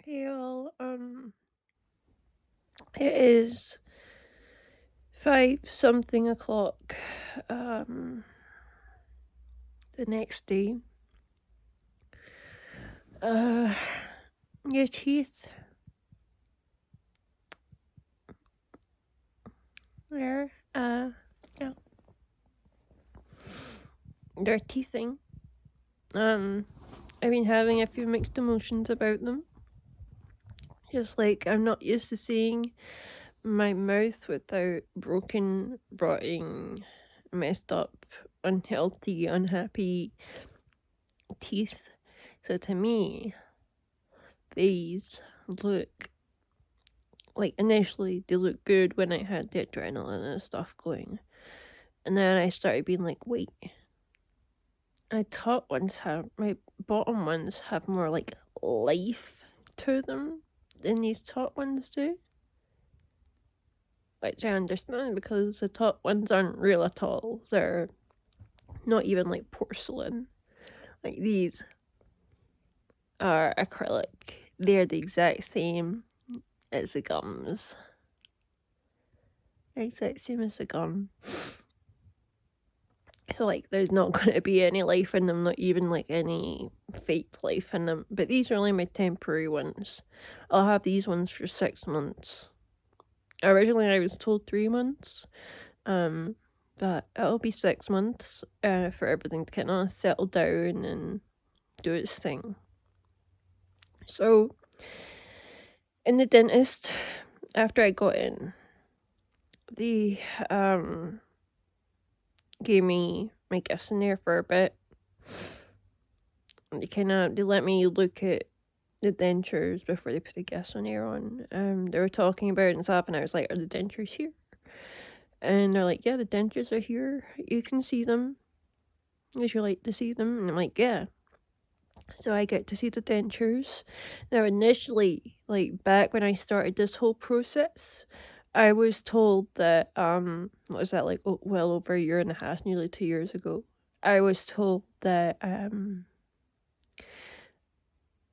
Hey all, it is 5 something o'clock, the next day. Your teeth, they're, yeah, they're teething. I've been having a few mixed emotions about them. Just like, I'm not used to seeing my mouth without broken, rotting, messed up, unhealthy, unhappy teeth. So to me, these look like, initially they looked good when I had the adrenaline and stuff going. And then I started being like, wait, my bottom ones have more like life to them than these top ones do. Which I understand because the top ones aren't real at all. They're not even like porcelain. Like, these are acrylic. They're the exact same as the gums. Exact same as the gum. So, like, there's not going to be any life in them, not even, like, any fake life in them. But these are only my temporary ones. I'll have these ones for 6 months. Originally, I was told 3 months. But it'll be 6 months, for everything to kind of settle down and do its thing. So, in the dentist, after I got in, they, gave me my gifts in there for a bit. They let me look at the dentures before they put the gas on air on. They were talking about it and stuff, and I was like, are the dentures here? And they're like, yeah, the dentures are here. You can see them. Would you like to see them? And I'm like, yeah. So I get to see the dentures. Now, initially, like, back when I started this whole process, I was told that, what was that, like, well over a year and a half, nearly 2 years ago, I was told that,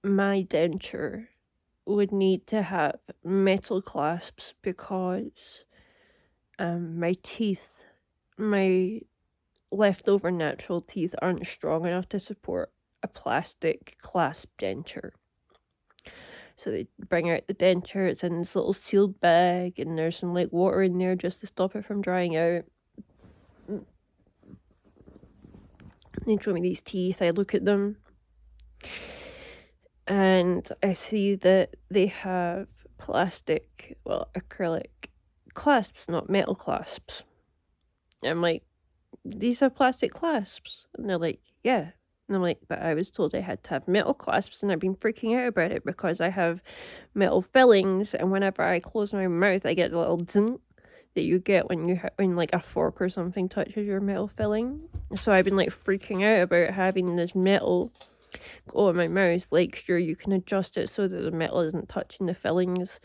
my denture would need to have metal clasps because my teeth, my leftover natural teeth, aren't strong enough to support a plastic clasp denture. So they bring out the denture, it's in this little sealed bag, and there's some like water in there just to stop it from drying out. They show me these teeth, I look at them, and I see that they have acrylic clasps, not metal clasps. I'm like, these have plastic clasps? And they're like, yeah. And I'm like, but I was told I had to have metal clasps, and I've been freaking out about it because I have metal fillings, and whenever I close my mouth, I get a little zing that you get when like a fork or something touches your metal filling. So I've been like freaking out about having this metal go in my mouth. Like, sure, you can adjust it so that the metal isn't touching the fillings,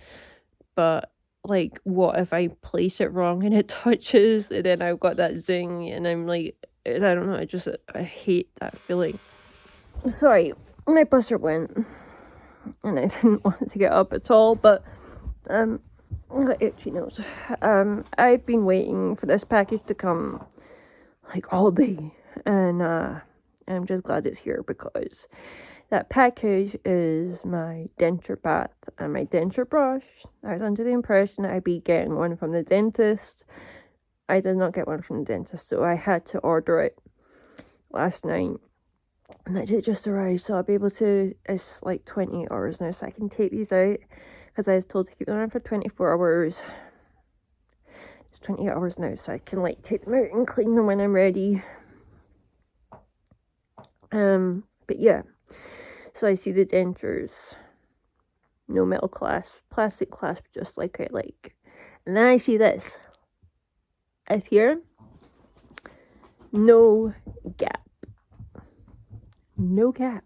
but like, what if I place it wrong and it touches, and then I've got that zing, and I'm like, I don't know, I hate that feeling. Sorry, my buzzer went, and I didn't want to get up at all, but, I got itchy nose. I've been waiting for this package to come, like, all day, and, I'm just glad it's here because that package is my denture bath and my denture brush. I was under the impression I'd be getting one from the dentist. I did not get one from the dentist, so I had to order it last night. And it just arrived, so I'll be able to, it's like 28 hours now, so I can take these out, because I was told to keep them on for 24 hours. It's 28 hours now, so I can like take them out and clean them when I'm ready. But yeah. So I see the dentures, no metal clasp, plastic clasp, just like I like. And then I see this. Up here, no gap. No gap.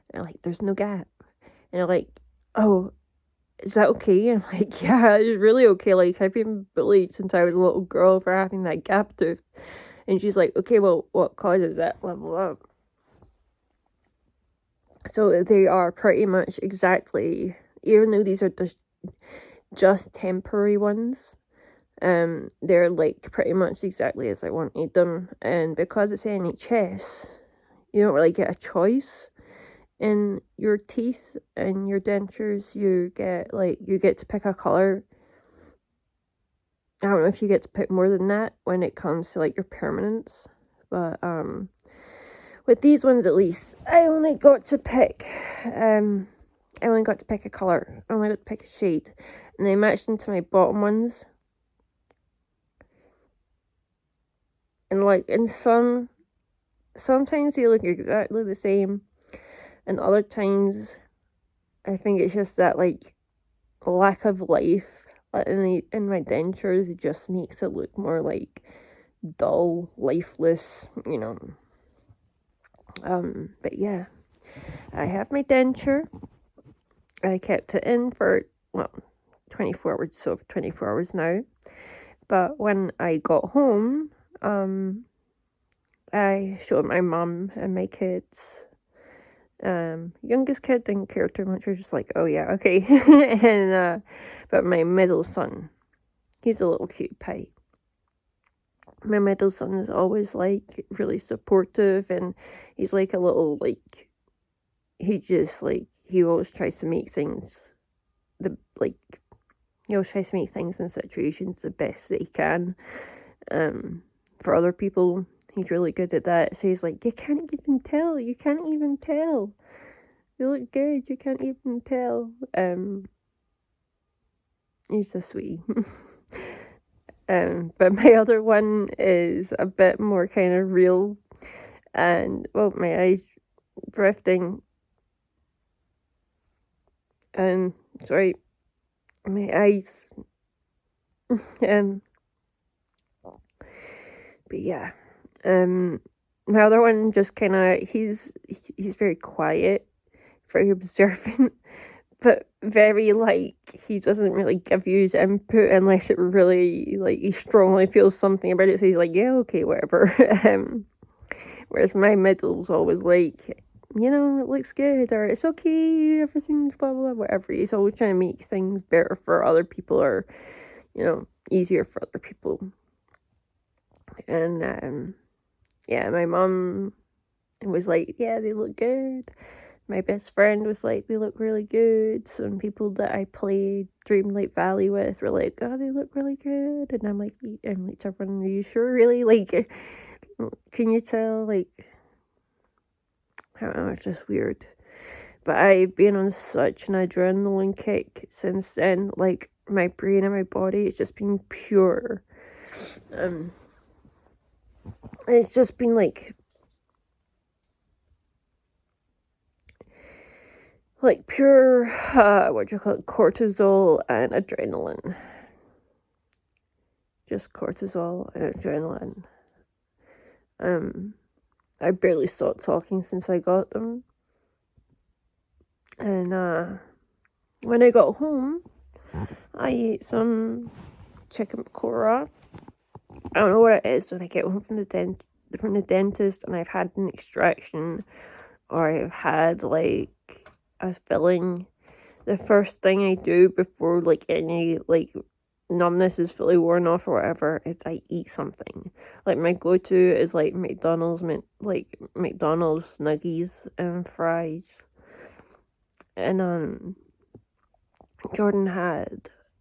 And I'm like, there's no gap. And I'm like, oh, is that okay? And I'm like, yeah, it's really okay. Like, I've been bullied since I was a little girl for having that gap tooth. And she's like, okay, well, what causes that? Blah, blah, blah. So they are pretty much exactly, even though these are just temporary ones, they're like pretty much exactly as I wanted them. And because it's NHS, you don't really get a choice in your teeth and your dentures. You get to pick a colour. I don't know if you get to pick more than that when it comes to like your permanents, but with these ones at least, I only got to pick a colour. I only got to pick a shade, and they matched into my bottom ones. And like sometimes they look exactly the same, and other times I think it's just that like lack of life in my dentures. It just makes it look more like dull, lifeless, you know. But yeah, I have my denture. I kept it in for 24 hours, so over 24 hours now. But when I got home, I showed my mum and my kids. Youngest kid didn't care too much. I was just like, oh yeah, okay. And but my middle son, he's a little cute pie. My middle son is always like really supportive, and he's like a little like, he always tries to make things he always tries to make things and situations the best that he can. For other people, he's really good at that. So he's like, you can't even tell. You look good. You can't even tell. He's a sweetie. But my other one is a bit more kind of real, and my eyes drifting. Sorry, my eyes. But yeah, my other one just kind of he's very quiet, very observant, but very like he doesn't really give you his input unless it really like he strongly feels something about it. So he's like, yeah, okay, whatever. Whereas my middle's always like, you know, it looks good, or it's okay, everything's blah blah, whatever. He's always trying to make things better for other people, or you know, easier for other people. And yeah, my mum was like, yeah, they look good. My best friend was like, they look really good. Some people that I played Dreamlight Valley with were like, oh, they look really good. And I'm like to everyone, are you sure, really? Like, can you tell? Like, I don't know, it's just weird. But I've been on such an adrenaline kick since then. Like, my brain and my body, it's just been pure. It's just been like pure, cortisol and adrenaline. Just cortisol and adrenaline. I barely stopped talking since I got them. And when I got home, I ate some chicken pakora. I don't know what it is when I get home from the dentist and I've had an extraction, or I've had like a filling. The first thing I do before like any like numbness is fully worn off or whatever is I eat something. Like my go-to is like McDonald's nuggies and fries. And Jordan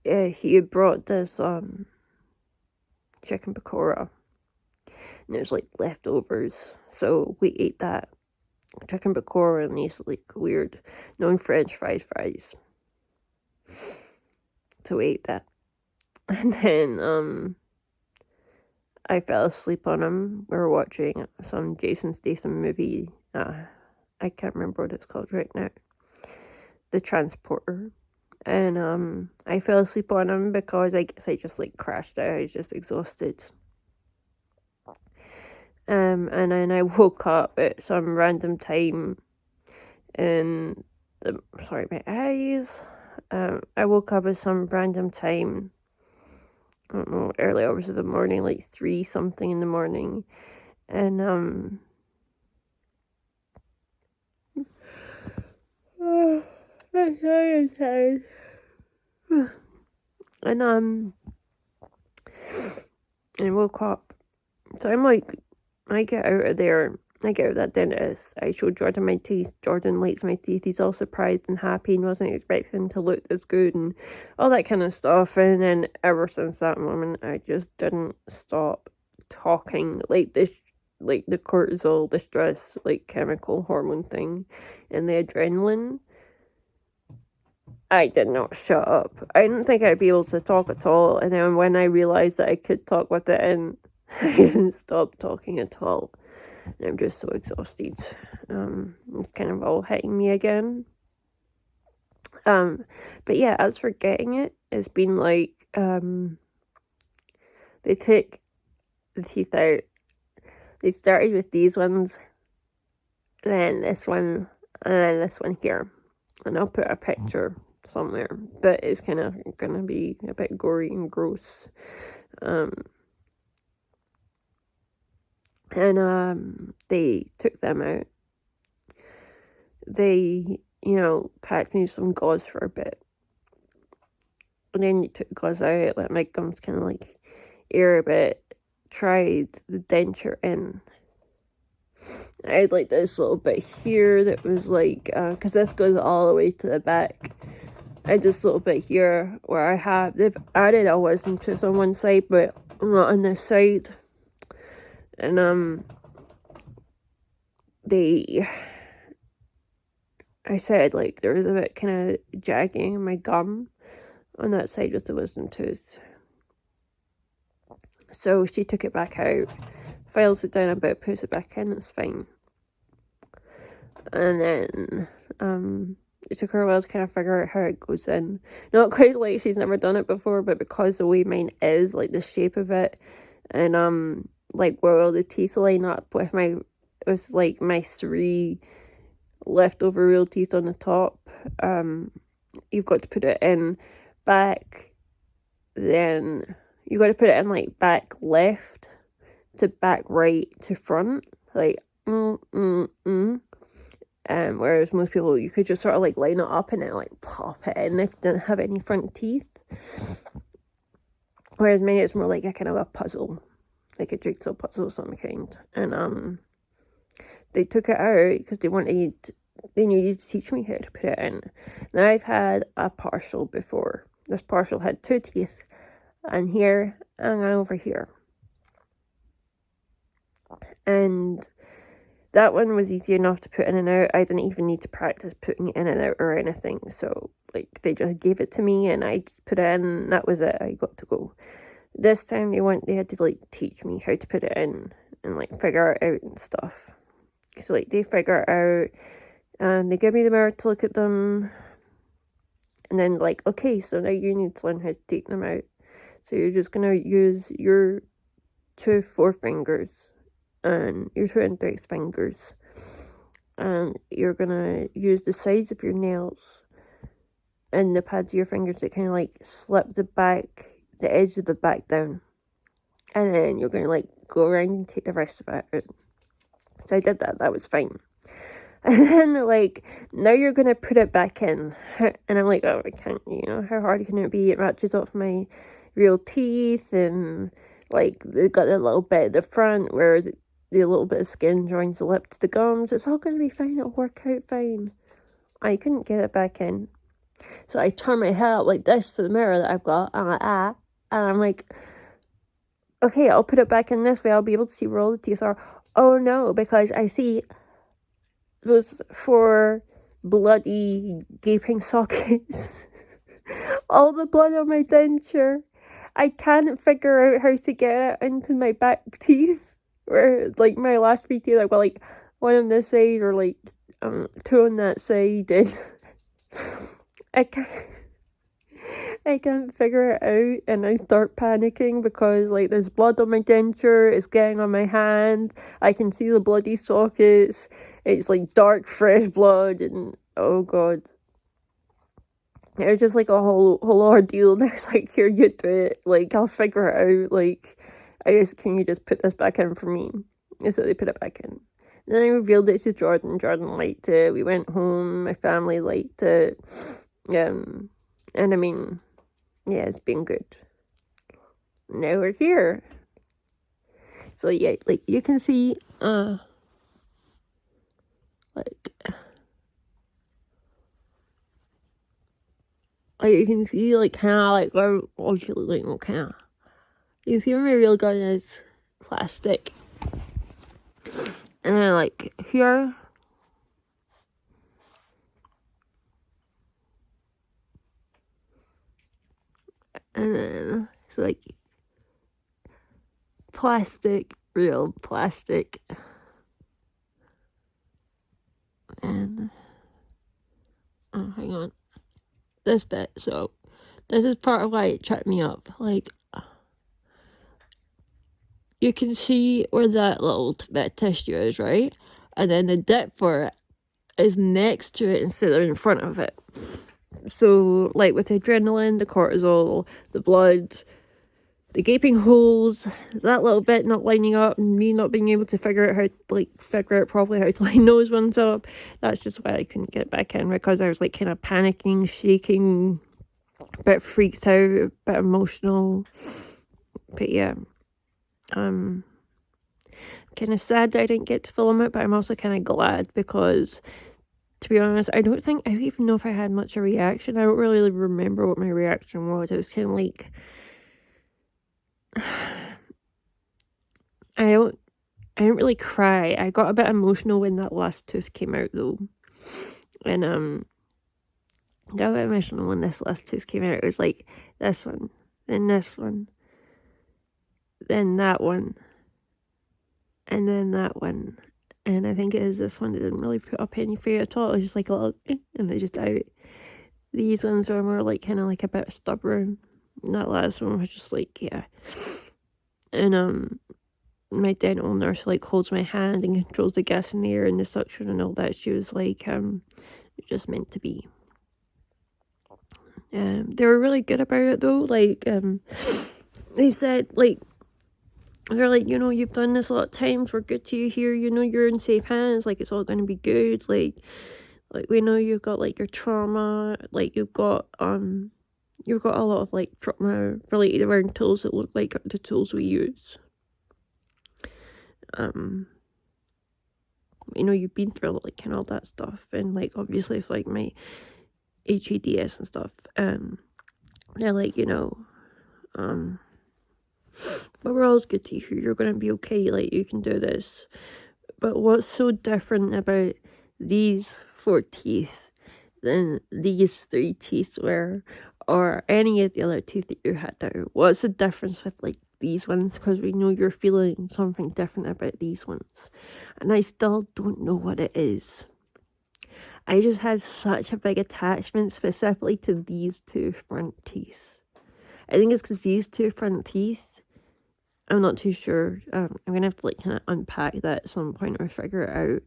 he had brought this chicken pakora, and it was like leftovers, so we ate that chicken pakora and these like weird non-french fries. So we ate that. And then I fell asleep on him. We were watching some Jason Statham movie. I can't remember what it's called right now. The Transporter. And I fell asleep on him because I guess I just like crashed out. I was just exhausted. And then I woke up at some random time in my eyes. I woke up at some random time, I don't know, early hours of the morning, like 3 something in the morning. And I'm so tired. And I woke up. So I'm like, I get out of there. I get out of that dentist. I showed Jordan my teeth. Jordan likes my teeth. He's all surprised and happy and wasn't expecting them to look this good and all that kind of stuff. And then ever since that moment, I just didn't stop talking. Like this, like the cortisol, the stress, like chemical hormone thing, and the adrenaline. I did not shut up. I didn't think I'd be able to talk at all. And then when I realised that I could talk with it in, I didn't stop talking at all. And I'm just so exhausted. It's kind of all hitting me again. But yeah, as for getting it, it's been like, they take the teeth out. They started with these ones, then this one, and then this one here. And I'll put a picture somewhere, but it's kind of gonna be a bit gory and gross. And they took them out. They, packed me with some gauze for a bit. And then you took gauze out, let my gums kind of like air a bit, tried the denture in. I had like this little bit here that was like, because this goes all the way to the back. I had this little bit here where they've added a wisdom tooth on one side, but not on this side. And I said like there was a bit kind of jagging in my gum on that side with the wisdom tooth. So she took it back out, files it down a bit, puts it back in, it's fine. And then it took her a while to kind of figure out how it goes in. Not quite like she's never done it before, but because the way mine is, like the shape of it, and like where all the teeth line up with like my 3 leftover real teeth on the top, you've got to put it in back, then you got to put it in like back left to back right to front, like whereas most people, you could just sort of like line it up and then like pop it in if you didn't have any front teeth. Whereas mine, it's more like a kind of a puzzle, like a jigsaw puzzle of some kind. And they took it out because they needed to teach me how to put it in. Now I've had a partial before. This partial had 2 teeth, and here and over here. And that one was easy enough to put in and out. I didn't even need to practice putting it in and out or anything. So like they just gave it to me and I just put it in and that was it. I got to go. This time they had to like teach me how to put it in and like figure it out and stuff. So like they figure it out and they give me the mirror to look at them. And then like, okay, so now you need to learn how to take them out. So you're just going to use your 2 forefingers and your 2 index fingers. And you're going to use the sides of your nails and the pads of your fingers to kind of like slip the edge of the back down. And then you're going to like go around and take the rest of it out. So I did that. That was fine. And then they're like, now you're going to put it back in. And I'm like, oh, I can't, how hard can it be? It matches off my real teeth. And like, they got that little bit at the front where the little bit of skin joins the lip to the gums. It's all going to be fine. It'll work out fine. I couldn't get it back in. So I turn my head up like this to the mirror that I've got. And I'm like, okay, I'll put it back in this way. I'll be able to see where all the teeth are. Oh no, because I see those 4 bloody gaping sockets. All the blood on my denture. I can't figure out how to get it into my back teeth. Where like my last 3 teeth, I've got like 1 on this side or like 2 on that side, and I can't figure it out, and I start panicking because like there's blood on my denture, it's getting on my hand, I can see the bloody sockets, it's like dark fresh blood, and oh god. It was just like a whole ordeal, and I was like, here, you do it, like I'll figure it out, like can you just put this back in for me? And so they put it back in. Then I revealed it to Jordan. Jordan liked it. We went home. My family liked it. And I mean, yeah, it's been good. Now we're here. So yeah, like you can see, like you can see, like kind of like actually like kind of. You can see where my real gun is plastic, and then like here. And then it's like plastic, real plastic. And oh, hang on. This bit, so this is part of why it tripped me up. Like, you can see where that little bit of tissue is, right? And then the dip for it is next to it instead of in front of it. So, like with the adrenaline, the cortisol, the blood, the gaping holes, that little bit not lining up, and me not being able to figure out properly how to line those ones up. That's just why I couldn't get back in, because I was like kind of panicking, shaking, a bit freaked out, a bit emotional. But yeah, kind of sad that I didn't get to film it, but I'm also kind of glad because, to be honest, I don't even know if I had much of a reaction. I don't really remember what my reaction was. It was kind of like, I didn't really cry. I got a bit emotional when that last tooth came out though. And got a bit emotional when this last tooth came out. It was like this one, then this one, then that one, and then that one. And I think it is this one that didn't really put up any fear at all. It was just like a little and they just out. These ones are more like kind of like a bit stubborn. That last one was just like, yeah. And my dental nurse like holds my hand and controls the gas in the air and the suction and all that. She was like, it's just meant to be. They were really good about it though. Like, they said like, they're like, you know, you've done this a lot of times. We're good to you here. You know, you're in safe hands. Like, it's all gonna be good. Like we know you've got like your trauma. Like you've got a lot of like trauma related around tools that look like the tools we use. You know, you've been through like and all that stuff, and like obviously if like my HADS and stuff, they're like, you know, but we're always good to you. You're gonna be okay. Like you can do this. But what's so different about these 4 teeth than these 3 teeth were, or any of the other teeth that you had there? What's the difference with like these ones? Because we know you're feeling something different about these ones, and I still don't know what it is. I just had such a big attachment specifically to these 2 front teeth. I think it's because these 2 front teeth, I'm not too sure. I'm gonna have to like kind of unpack that at some point or figure it out.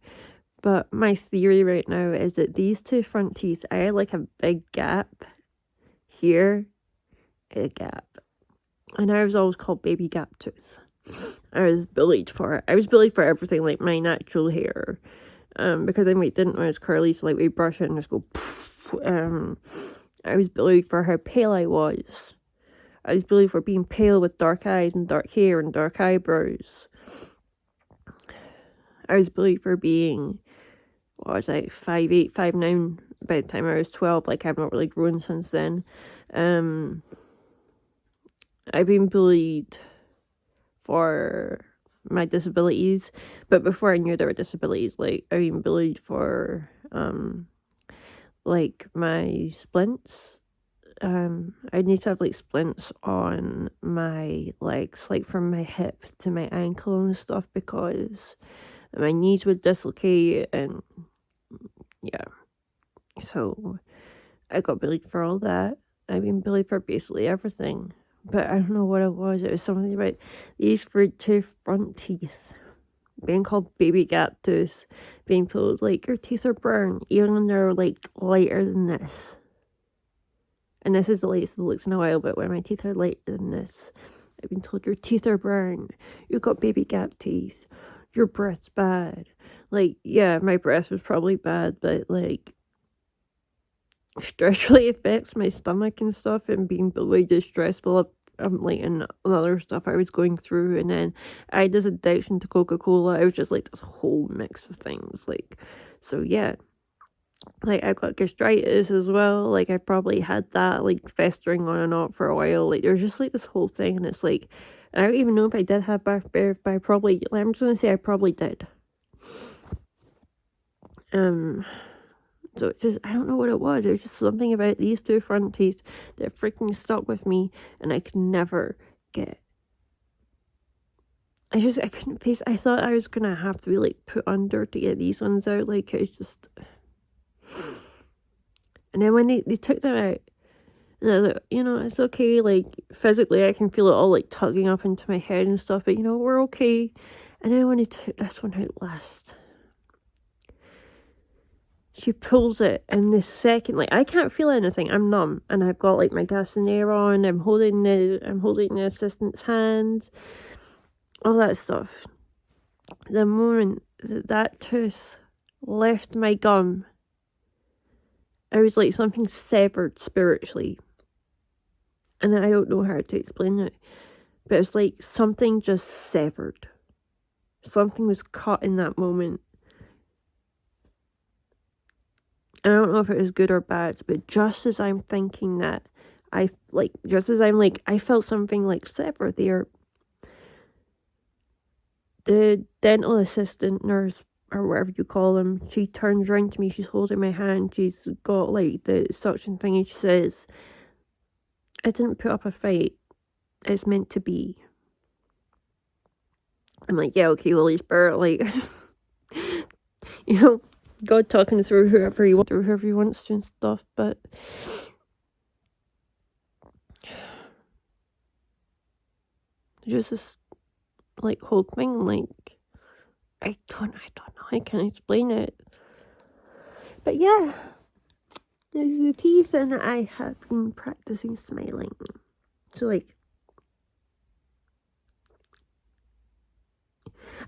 But my theory right now is that these 2 front teeth, I had like a big gap here, a gap. And I was always called baby gap tooth. I was bullied for it. I was bullied for everything, like my natural hair. Because then we didn't know it was curly, so like we brush it and just go poof. I was bullied for how pale I was. I was bullied for being pale with dark eyes and dark hair and dark eyebrows. I was bullied for being, what was I, 5'8", 5'9", by the time I was 12. Like, I've not really grown since then. I've been bullied for my disabilities, but before I knew there were disabilities, like, I've been bullied for, like, my splints. I need to have like splints on my legs, like from my hip to my ankle and stuff, because my knees would dislocate, and yeah. So I got bullied for all that. I've been bullied for basically everything, but I don't know what it was. It was something about these 2 front teeth being called baby gap tooth, being told like your teeth are brown even when they're like lighter than this. And this is the latest that looks in a while, but when my teeth are lighter than this, I've been told your teeth are brown. You've got baby gap teeth. your breath's bad. Like, yeah, my breath was probably bad, but, like, stress really affects my stomach and stuff, and being really just stressful, like, and other stuff I was going through, and then I had this addiction to Coca-Cola. It was just, like, this whole mix of things, like, so, yeah. Like, I've got gastritis as well, like, I probably had that, like, festering on and off for a while, like, there's just, like, this whole thing, and it's, like, I don't even know if I did have birth, but I probably, like, I'm just gonna say I probably did. So it's just, I don't know what it was. There's just something about these two front teeth that freaking stuck with me, and I could never get. I couldn't face. I thought I was gonna have to be like put under to get these ones out. Like, it's just. And then when they took them out, and I was like, it's okay. Like, physically, I can feel it all like tugging up into my head and stuff. But we're okay. And then when they took this one out last, she pulls it, and the second, like, I can't feel anything. I'm numb, and I've got like my gas and air on. I'm holding the assistant's hand, all that stuff. The moment that tooth left my gum, I was like something severed spiritually, and I don't know how to explain it, but it's like something just severed. Something was cut in that moment. I don't know if it was good or bad, but just as I'm thinking that, I felt something like sever there. The dental assistant nurse, or whatever you call them, she turns around to me, she's holding my hand, she's got like the suction thing, and she says, "I didn't put up a fight, it's meant to be." I'm like, yeah, okay, Holy Spirit, like, God talking through whoever he wants to and stuff, but just this, like, whole thing, like, I don't know, I can't explain it. But yeah, there's the teeth, and I have been practicing smiling. So, like,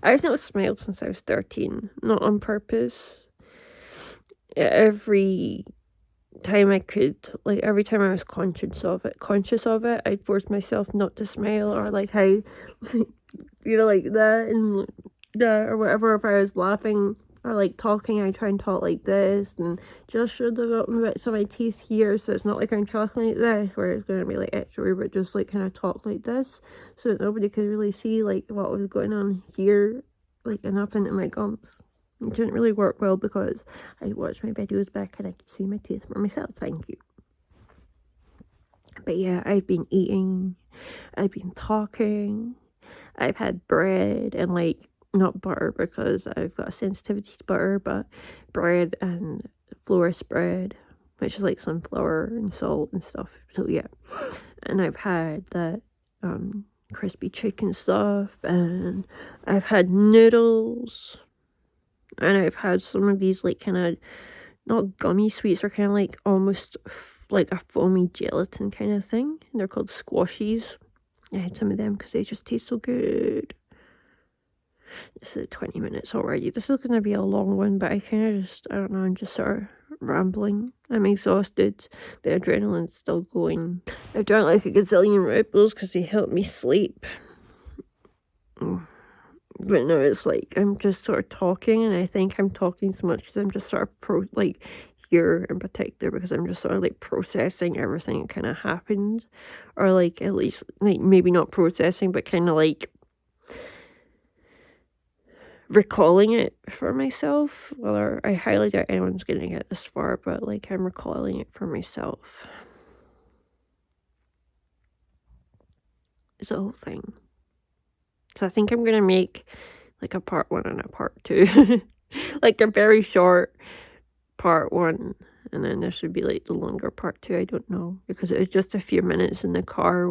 I've not smiled since I was 13, not on purpose. Every time I could, like, every time I was conscious of it, I'd force myself not to smile, or like how, like that, and that, or whatever. If I was laughing or like talking, I try and talk like this, and just show the little bits of my teeth here, so it's not like I'm talking like this, where it's gonna be like extra weird, but just like kind of talk like this, so that nobody could really see like what was going on here, like, and up into my gums. It didn't really work well because I watched my videos back and I could see my teeth for myself, thank you. But yeah, I've been eating, I've been talking, I've had bread, and like, not butter because I've got a sensitivity to butter, but bread and florist bread, which is like sunflower and salt and stuff, so yeah. And I've had that crispy chicken stuff, and I've had noodles, and I've had some of these, like, kind of, not gummy sweets, they're kind of like almost like a foamy gelatin kind of thing. They're called squashies. I had some of them because they just taste so good. This is 20 minutes already. This is going to be a long one, but I kind of just, I don't know, I'm just sort of rambling. I'm exhausted. The adrenaline's still going. I've drank like a gazillion Red Bulls because they help me sleep. But no, it's like, I'm just sort of talking, and I think I'm talking so much because I'm just sort of here in particular, because I'm just sort of like processing everything that kind of happened, or like, at least, like, maybe not processing, but kind of like recalling it for myself. Well, I highly doubt anyone's gonna get this far, but like, I'm recalling it for myself. It's a whole thing. So I think I'm gonna make like a part 1 and a part 2. Like a very short part 1, and then there should be like the longer part 2. I don't know, because it was just a few minutes in the car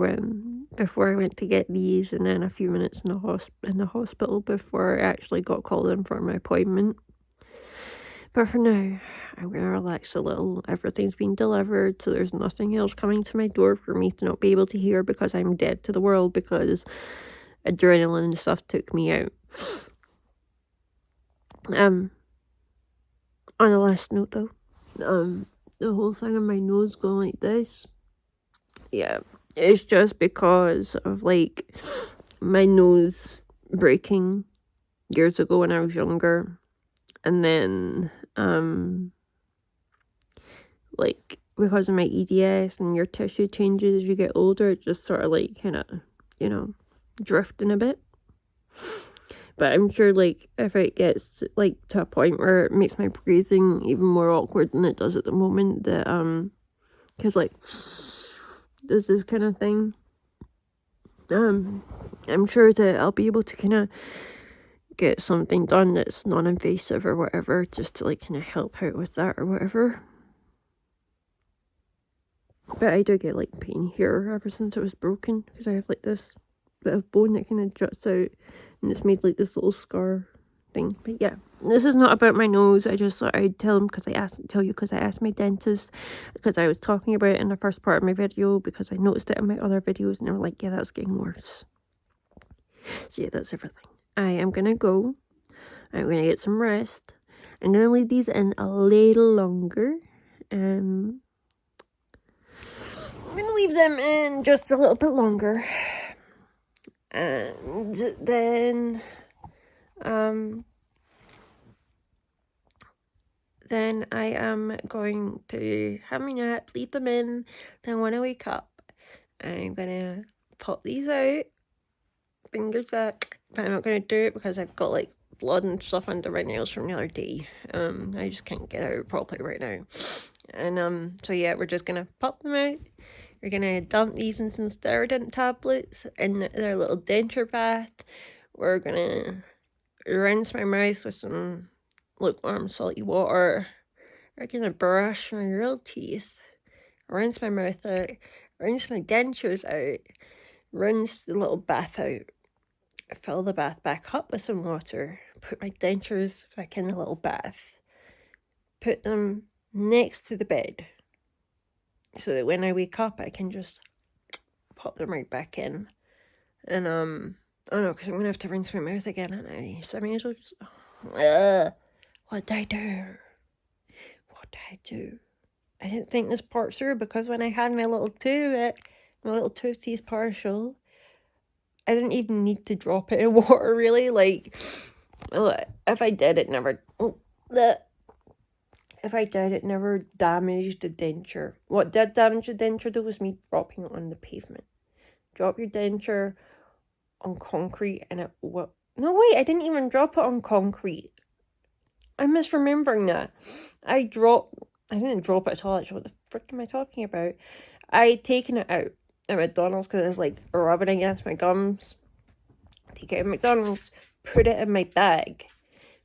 before I went to get these, and then a few minutes in the hospital before I actually got called in for my appointment. But for now, I'm gonna relax a little. Everything's been delivered, so there's nothing else coming to my door for me to not be able to hear, because I'm dead to the world, because adrenaline and stuff took me out. On a last note though, the whole thing of my nose going like this, yeah, it's just because of like my nose breaking years ago when I was younger, and then like because of my EDS and your tissue changes as you get older, it just sort of like kind of, you know, drifting a bit. But I'm sure like if it gets like to a point where it makes my breathing even more awkward than it does at the moment, that because like there's this kind of thing, I'm sure that I'll be able to kind of get something done that's non-invasive or whatever, just to like kind of help out with that or whatever. But I do get like pain here ever since it was broken, because I have like this bit of bone that kind of juts out, and it's made like this little scar thing. But yeah, this is not about my nose. I just thought I'd tell you because I asked my dentist, because I was talking about it in the first part of my video, because I noticed it in my other videos and they were like, yeah, that's getting worse. So yeah, that's everything. I am gonna go. I'm gonna get some rest. I'm gonna leave these in a little longer. I'm gonna leave them in just a little bit longer. And then I am going to have my nap, leave them in. Then when I wake up, I'm gonna pop these out, fingers back. But I'm not gonna do it because I've got like blood and stuff under my nails from the other day. I just can't get out properly right now. And so yeah, we're just gonna pop them out. We're gonna dump these in some Sterident tablets in their little denture bath. We're gonna rinse my mouth with some lukewarm salty water. We're gonna brush my real teeth, rinse my mouth out, rinse my dentures out, rinse the little bath out, fill the bath back up with some water, put my dentures back in the little bath, put them next to the bed, so that when I wake up I can just pop them right back in. And oh no, because I'm gonna have to rinse my mouth again, aren't I? So I may as well just what did I do? What did I do? I didn't think this part through, because when I had my little tooth partial, I didn't even need to drop it in water, really. Like, if I did, it never damaged the denture. What did damage the denture though was me dropping it on the pavement. Drop your denture on concrete and it will... No, wait, I didn't even drop it on concrete. I'm misremembering that. I didn't drop it at all, actually. What the frick am I talking about? I'd taken it out at McDonald's because it's like rubbing against my gums. Take it out at McDonald's, put it in my bag,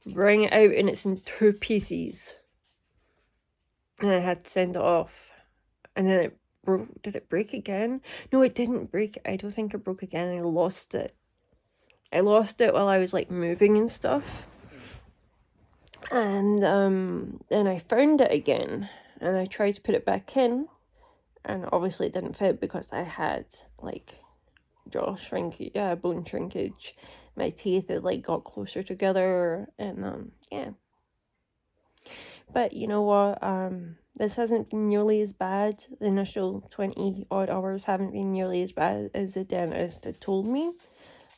bring it out, and it's in 2 pieces. And I had to send it off. And then it broke. Did it break again? No, it didn't break. I don't think it broke again. I lost it. I lost it while I was like moving and stuff. And then I found it again, and I tried to put it back in, and obviously it didn't fit because I had like bone shrinkage. My teeth had like got closer together, and yeah. But you know what? This hasn't been nearly as bad. The initial 20 odd hours haven't been nearly as bad as the dentist had told me.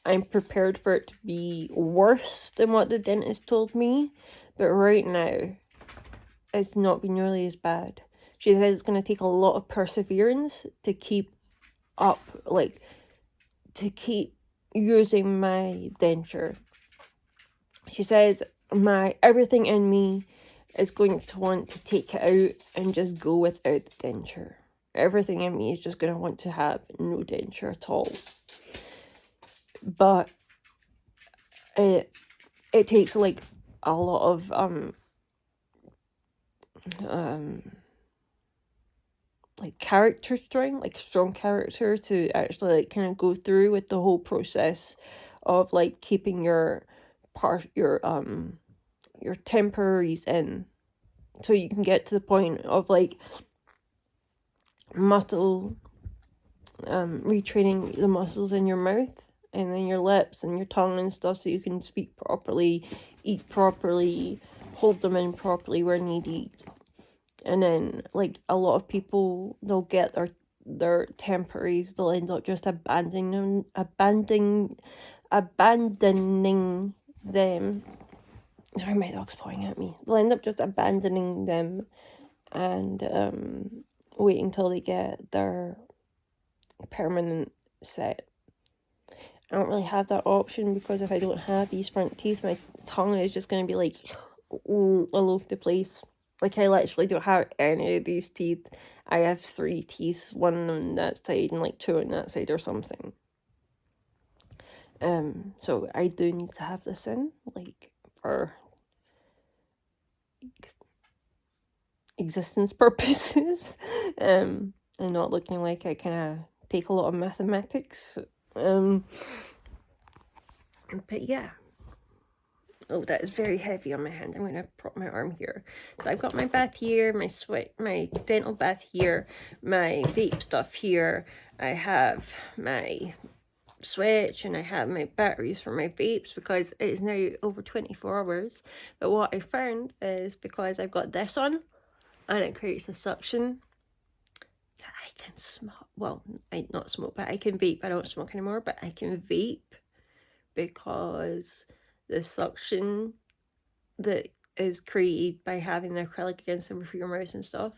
I'm prepared for it to be worse than what the dentist told me, but right now, it's not been nearly as bad. She says it's going to take a lot of perseverance to keep up, like, to keep using my denture. She says everything in me is going to want to take it out and just go without the denture. Everything in me is just going to want to have no denture at all. But it takes like a lot of like character strength, like strong character, to actually like kind of go through with the whole process of like keeping your temporaries in, so you can get to the point of like retraining the muscles in your mouth and then your lips and your tongue and stuff, so you can speak properly, eat properly, hold them in properly where needed. And then, like, a lot of people, they'll get their temporaries, they'll end up just abandoning them. Sorry, my dog's pawing at me. They'll end up just abandoning them and waiting till they get their permanent set. I don't really have that option, because if I don't have these front teeth, my tongue is just going to be like all over the place. Like, I literally don't have any of these teeth. I have 3 teeth, 1 on that side and like 2 on that side or something. So I do need to have this in, like, for existence purposes, and not looking like I kind of take a lot of mathematics. But yeah. Oh, that is very heavy on my hand. I'm gonna prop my arm here. So I've got my bath here, my dental bath here, my vape stuff here. I have my switch, and I have my batteries for my vapes, because it is now over 24 hours. But what I found is, because I've got this on, and it creates a suction, that I can smoke. Well, I not smoke, but I can vape. I don't smoke anymore, but I can vape, because the suction that is created by having the acrylic against the roof of your mouth and stuff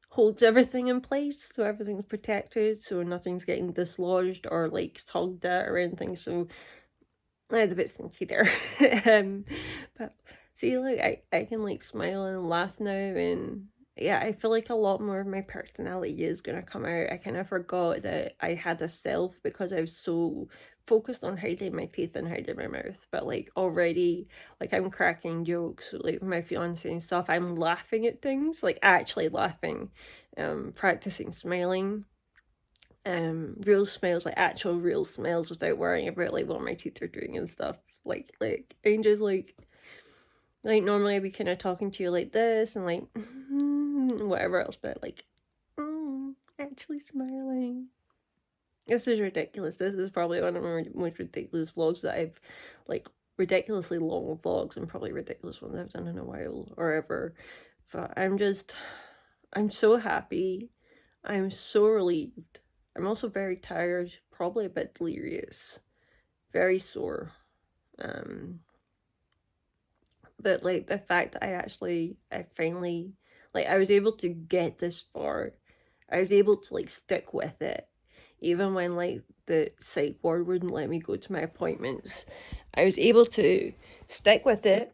holds everything in place, so everything's protected, so nothing's getting dislodged or like tugged at or anything. So I had a bit stinky there. But see, like, I can like smile and laugh now, and yeah, I feel like a lot more of my personality is gonna come out. I kind of forgot that I had a self, because I was so focused on hiding my teeth and hiding my mouth. But like, already, like, I'm cracking jokes like with my fiance and stuff. I'm laughing at things, like actually laughing, practicing smiling, real smiles, like actual real smiles, without worrying about like what my teeth are doing and stuff. Like and just like normally I'd be kind of talking to you like this and like whatever else, but like actually smiling. This is ridiculous. This is probably one of my most ridiculous vlogs that I've, like, ridiculously long vlogs, and probably ridiculous ones I've done in a while or ever. But I'm so happy. I'm so relieved. I'm also very tired, probably a bit delirious, very sore. But like, the fact that I finally, like, I was able to get this far. I was able to like stick with it, even when like the psych ward wouldn't let me go to my appointments. I was able to stick with it.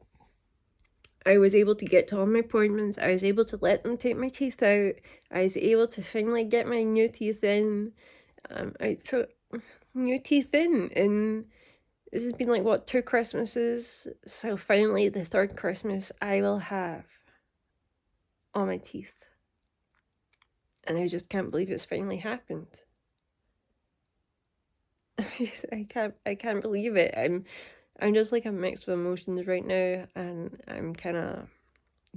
I was able to get to all my appointments. I was able to let them take my teeth out. I was able to finally get my new teeth in. So new teeth in, and this has been like, what, 2 Christmases? So finally, the 3rd Christmas, I will have all my teeth. And I just can't believe it's finally happened. I can't believe it. I'm just like a mix of emotions right now, and I'm kind of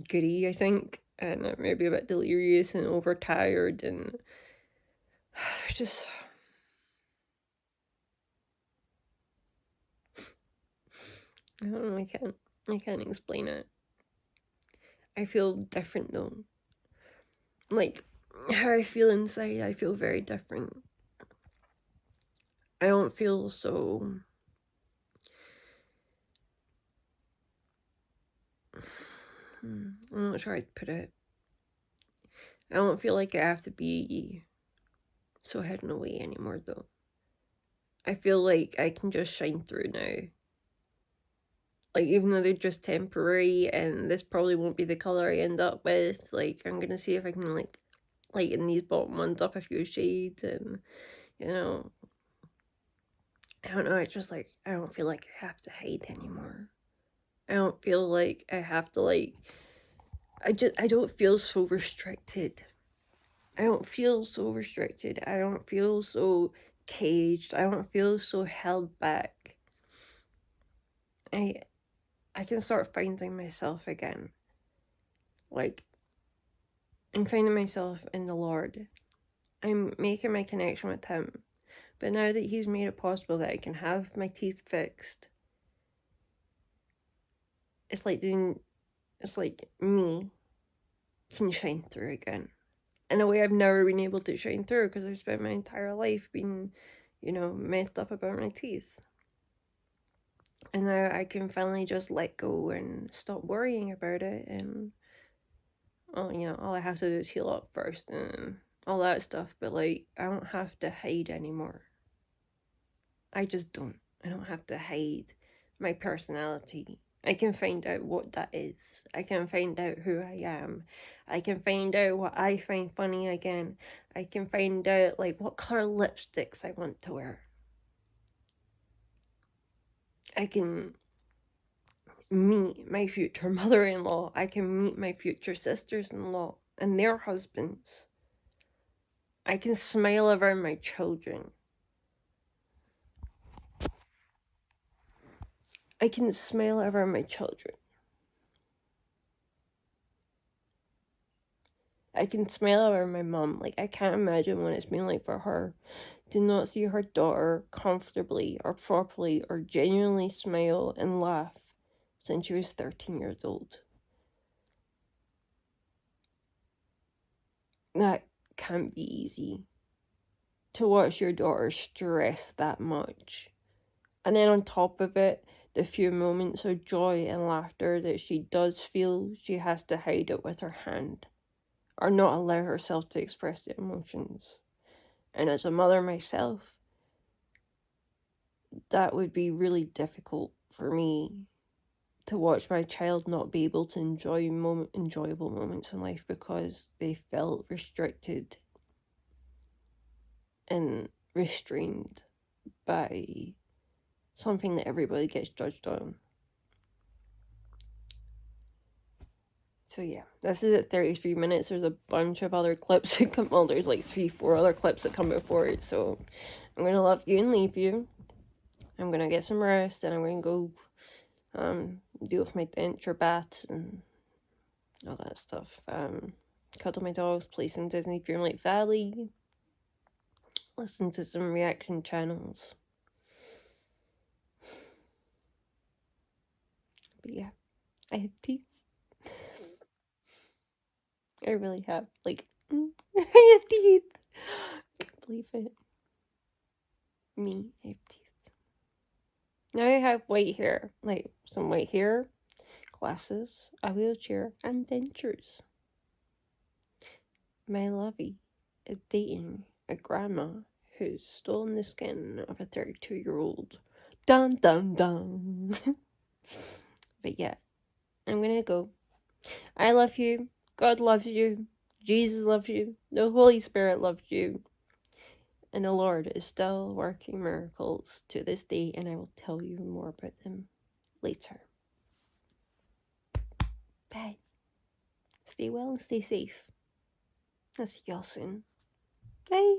giddy, I think, and maybe a bit delirious and overtired, and there's just, I don't know, I can't explain it. I feel different though. Like, how I feel inside, I feel very different. I don't feel so, I'm not sure how to put it. I don't feel like I have to be so hidden away anymore though. I feel like I can just shine through now. Like, even though they're just temporary, and this probably won't be the color I end up with, like, I'm gonna see if I can like lighten these bottom ones up a few shades, and you know, I don't know, it's just like, I don't feel like I have to hide anymore. I don't feel like I have to like, I don't feel so restricted. I don't feel so restricted. I don't feel so caged. I don't feel so held back. I can start finding myself again. Like, I'm finding myself in the Lord. I'm making my connection with Him. But now that he's made it possible that I can have my teeth fixed, it's like me can shine through again. In a way I've never been able to shine through because I've spent my entire life being, messed up about my teeth. And now I can finally just let go and stop worrying about it. And, all I have to do is heal up first and all that stuff. But, I don't have to hide anymore. I just don't. I don't have to hide my personality. I can find out what that is. I can find out who I am. I can find out what I find funny again. I can find out, what color lipsticks I want to wear. I can meet my future mother-in-law. I can meet my future sisters-in-law and their husbands. I can smile around my children. I can smile around my children. I can smile around my mom. I can't imagine what it's been like for her to not see her daughter comfortably or properly or genuinely smile and laugh since she was 13 years old. That can't be easy. To watch your daughter stress that much. And then on top of it, the few moments of joy and laughter that she does feel, she has to hide it with her hand or not allow herself to express the emotions. And as a mother myself, that would be really difficult for me to watch my child not be able to enjoy enjoyable moments in life because they felt restricted and restrained by something that everybody gets judged on. So yeah, this is at 33 minutes. There's a bunch of other clips that come, well, there's 3-4 other clips that come before it, so I'm gonna love you and leave you. I'm gonna get some rest, and I'm gonna go deal with my denture baths and all that stuff. Cuddle my dogs, play some Disney Dreamlight Valley, listen to some reaction channels. But yeah, I have teeth. I really have. I have teeth. I can't believe it. Me, I have teeth. Now I have white hair. Some white hair, glasses, a wheelchair, and dentures. My lovey is dating a grandma who's stolen the skin of a 32-year-old. Dun dun dun. But yeah, I'm gonna go. I love you. God loves you. Jesus loves you. The Holy Spirit loves you. And the Lord is still working miracles to this day, and I will tell you more about them later. Bye. Stay well and stay safe. I'll see y'all soon. Bye.